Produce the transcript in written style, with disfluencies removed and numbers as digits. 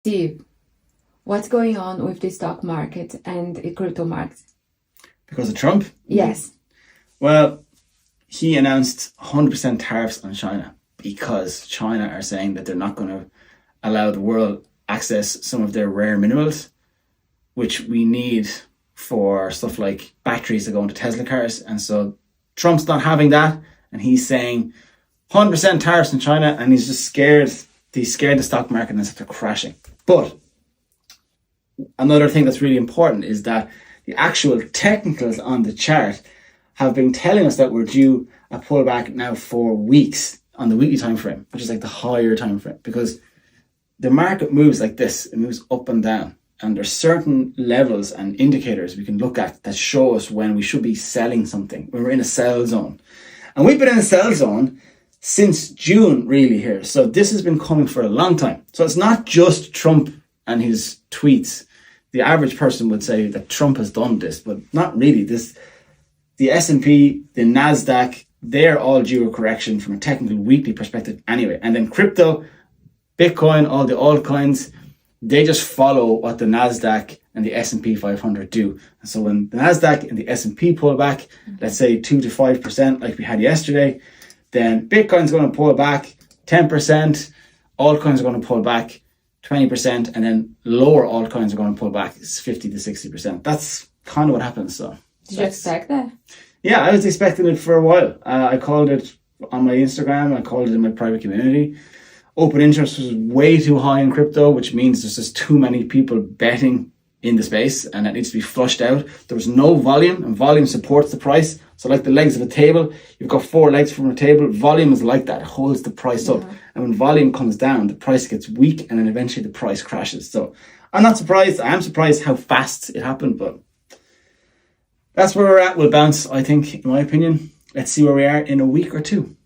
Steve, what's going on with the stock market and the crypto market? Because of Trump? Yes. Well, he announced 100% tariffs on China because China are saying that they're not going to allow the world access some of their rare minerals, which we need for stuff like batteries that go into Tesla cars. And so Trump's not having that. And he's saying 100% tariffs in China, and he's just scared. He's scared the stock market and they're crashing. But another thing that's really important is that the actual technicals on the chart have been telling us that we're due a pullback now for weeks on the weekly time frame, which is like the higher time frame, because the market moves like this. It moves up and down. And there's certain levels and indicators we can look at that show us when we should be selling something, when we're in a sell zone. And we've been in a sell zone since June, really, here. So this has been coming for a long time. So it's not just Trump and his tweets. The average person would say that Trump has done this, but not really. The S&P, the NASDAQ, they're all due a correction from a technical weekly perspective anyway. And then crypto, Bitcoin, all the altcoins, they just follow what the NASDAQ and the S&P 500 do. And so when the NASDAQ and the S&P pull back, let's say 2 to 5% like we had yesterday, then Bitcoin's going to pull back 10%, altcoins are going to pull back 20%, and then lower altcoins are going to pull back 50 to 60%. That's kind of what happens. So did you expect that? Yeah, I was expecting it for a while. I called it on my Instagram. I called it in my private community. Open interest was way too high in crypto, which means there's just too many people betting in the space, and it needs to be flushed out. There was no volume, and volume supports the price. So like the legs of a table, you've got 4 legs from a table. Volume is like that. It holds the price up. And when volume comes down, the price gets weak, and then eventually the price crashes. So I'm not surprised. I am surprised how fast it happened, but that's where we're at. We'll bounce, I think, in my opinion. Let's see where we are in a week or two.